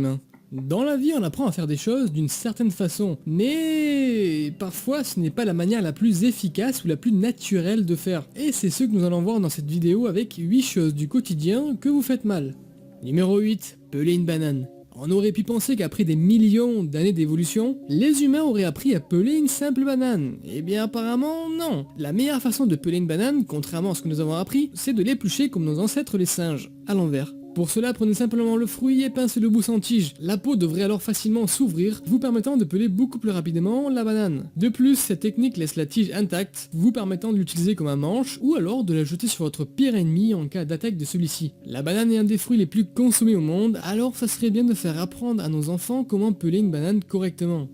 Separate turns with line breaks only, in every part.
humain. Dans la vie, on apprend à faire des choses d'une certaine façon, mais parfois ce n'est pas la manière la plus efficace ou la plus naturelle de faire. Et c'est ce que nous allons voir dans cette vidéo avec 8 choses du quotidien que vous faites mal. Numéro 8. Peler une banane. On aurait pu penser qu'après des millions d'années d'évolution, les humains auraient appris à peler une simple banane. Eh bien apparemment non. La meilleure façon de peler une banane, contrairement à ce que nous avons appris, c'est de l'éplucher comme nos ancêtres les singes, à l'envers. Pour cela, prenez simplement le fruit et pincez le bout sans tige. La peau devrait alors facilement s'ouvrir, vous permettant de peler beaucoup plus rapidement la banane. De plus, cette technique laisse la tige intacte, vous permettant de l'utiliser comme un manche, ou alors de la jeter sur votre pire ennemi en cas d'attaque de celui-ci. La banane est un des fruits les plus consommés au monde, alors ça serait bien de faire apprendre à nos enfants comment peler une banane correctement.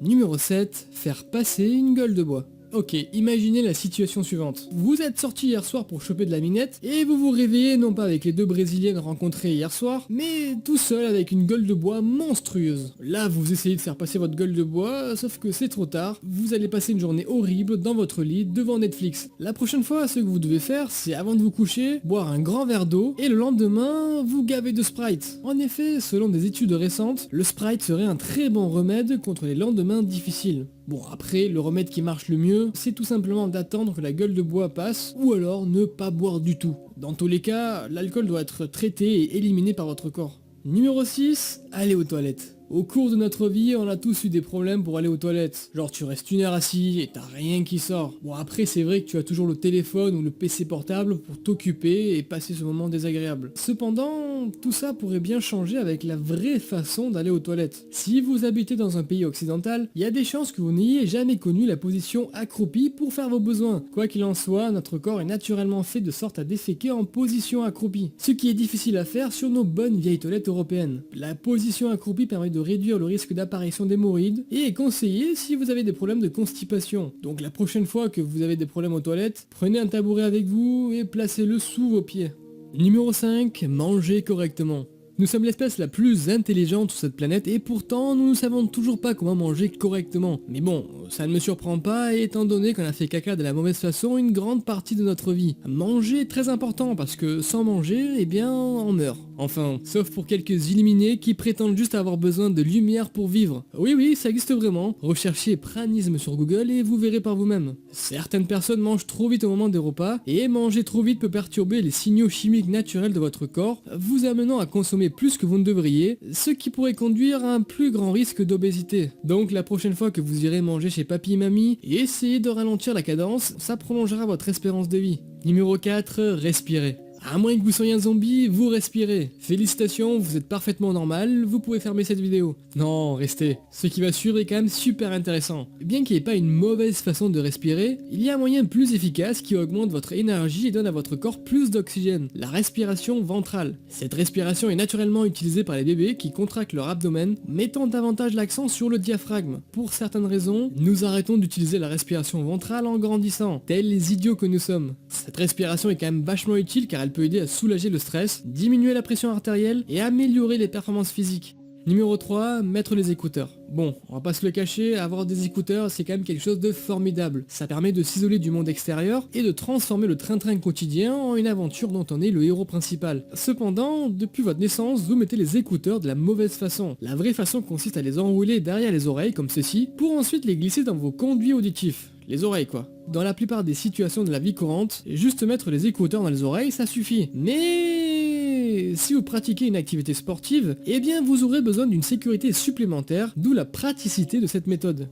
Numéro 7. Faire passer une gueule de bois. Ok, imaginez la situation suivante. Vous êtes sorti hier soir pour choper de la minette, et vous vous réveillez non pas avec les deux brésiliennes rencontrées hier soir, mais tout seul avec une gueule de bois monstrueuse. Là, vous essayez de faire passer votre gueule de bois, sauf que c'est trop tard, vous allez passer une journée horrible dans votre lit devant Netflix. La prochaine fois, ce que vous devez faire, c'est avant de vous coucher, boire un grand verre d'eau, et le lendemain, vous gaver de Sprite. En effet, selon des études récentes, le Sprite serait un très bon remède contre les lendemains difficiles. Bon après, le remède qui marche le mieux, c'est tout simplement d'attendre que la gueule de bois passe, ou alors ne pas boire du tout. Dans tous les cas, l'alcool doit être traité et éliminé par votre corps. Numéro 6, aller aux toilettes. Au cours de notre vie, on a tous eu des problèmes pour aller aux toilettes. Genre tu restes une heure assis et t'as rien qui sort. Bon après c'est vrai que tu as toujours le téléphone ou le PC portable pour t'occuper et passer ce moment désagréable. Cependant, tout ça pourrait bien changer avec la vraie façon d'aller aux toilettes. Si vous habitez dans un pays occidental, il y a des chances que vous n'ayez jamais connu la position accroupie pour faire vos besoins. Quoi qu'il en soit, notre corps est naturellement fait de sorte à déféquer en position accroupie. Ce qui est difficile à faire sur nos bonnes vieilles toilettes européennes. La position accroupie permet de réduire le risque d'apparition d'hémorroïdes et est conseillé si vous avez des problèmes de constipation. Donc la prochaine fois que vous avez des problèmes aux toilettes, prenez un tabouret avec vous et placez-le sous vos pieds. Numéro 5. Manger correctement. Nous sommes l'espèce la plus intelligente sur cette planète et pourtant nous ne savons toujours pas comment manger correctement. Mais bon, ça ne me surprend pas étant donné qu'on a fait caca de la mauvaise façon une grande partie de notre vie. Manger est très important parce que sans manger, eh bien, on meurt. Enfin, sauf pour quelques illuminés qui prétendent juste avoir besoin de lumière pour vivre. Oui, ça existe vraiment. Recherchez pranisme sur Google et vous verrez par vous-même. Certaines personnes mangent trop vite au moment des repas et manger trop vite peut perturber les signaux chimiques naturels de votre corps, vous amenant à consommer plus que vous ne devriez, ce qui pourrait conduire à un plus grand risque d'obésité. Donc la prochaine fois que vous irez manger chez papy et mamie, essayez de ralentir la cadence, ça prolongera votre espérance de vie. Numéro 4, respirez. À moins que vous soyez un zombie, vous respirez. Félicitations, vous êtes parfaitement normal, vous pouvez fermer cette vidéo. Non, restez. Ce qui va suivre est quand même super intéressant. Bien qu'il n'y ait pas une mauvaise façon de respirer, il y a un moyen plus efficace qui augmente votre énergie et donne à votre corps plus d'oxygène, la respiration ventrale. Cette respiration est naturellement utilisée par les bébés qui contractent leur abdomen, mettant davantage l'accent sur le diaphragme. Pour certaines raisons, nous arrêtons d'utiliser la respiration ventrale en grandissant, tels les idiots que nous sommes. Cette respiration est quand même vachement utile car elle peut aider à soulager le stress, diminuer la pression artérielle et améliorer les performances physiques. Numéro 3, mettre les écouteurs. Bon, on va pas se le cacher, avoir des écouteurs c'est quand même quelque chose de formidable. Ça permet de s'isoler du monde extérieur et de transformer le train-train quotidien en une aventure dont on est le héros principal. Cependant, depuis votre naissance, vous mettez les écouteurs de la mauvaise façon. La vraie façon consiste à les enrouler derrière les oreilles comme ceci, pour ensuite les glisser dans vos conduits auditifs. Les oreilles quoi. Dans la plupart des situations de la vie courante, juste mettre les écouteurs dans les oreilles ça suffit. Mais si vous pratiquez une activité sportive, eh bien vous aurez besoin d'une sécurité supplémentaire, d'où la praticité de cette méthode.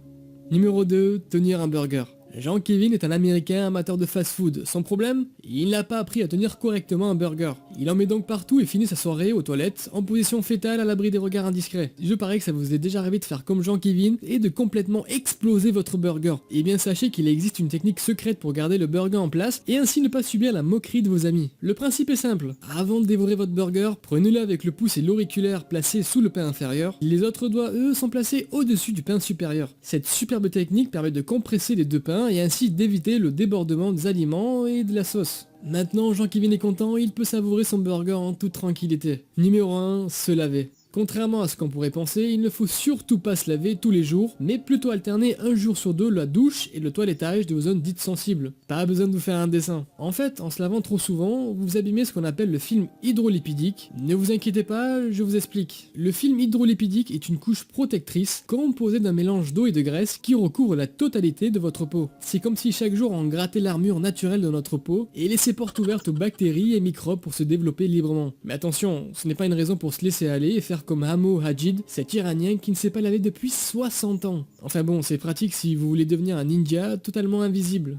Numéro 2, tenir un burger. Jean-Kevin est un américain amateur de fast-food. Son problème, il n'a pas appris à tenir correctement un burger. Il en met donc partout et finit sa soirée aux toilettes, en position fétale à l'abri des regards indiscrets. Je parie que ça vous est déjà arrivé de faire comme Jean-Kevin et de complètement exploser votre burger. Et bien sachez qu'il existe une technique secrète pour garder le burger en place et ainsi ne pas subir la moquerie de vos amis. Le principe est simple. Avant de dévorer votre burger, prenez-le avec le pouce et l'auriculaire placés sous le pain inférieur. Les autres doigts, eux, sont placés au-dessus du pain supérieur. Cette superbe technique permet de compresser les deux pains et ainsi d'éviter le débordement des aliments et de la sauce. Maintenant, Jean-Kevin est content, il peut savourer son burger en toute tranquillité. Numéro 1, se laver. Contrairement à ce qu'on pourrait penser, il ne faut surtout pas se laver tous les jours, mais plutôt alterner un jour sur deux la douche et le toilettage de vos zones dites sensibles. Pas besoin de vous faire un dessin. En fait, en se lavant trop souvent, vous abîmez ce qu'on appelle le film hydrolipidique. Ne vous inquiétez pas, je vous explique. Le film hydrolipidique est une couche protectrice composée d'un mélange d'eau et de graisse qui recouvre la totalité de votre peau. C'est comme si chaque jour on grattait l'armure naturelle de notre peau et laissait porte ouverte aux bactéries et microbes pour se développer librement. Mais attention, ce n'est pas une raison pour se laisser aller et faire comme Hamo Hajid, cet Iranien qui ne s'est pas lavé depuis 60 ans. Enfin bon, c'est pratique si vous voulez devenir un ninja totalement invisible.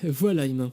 Voilà, Iman.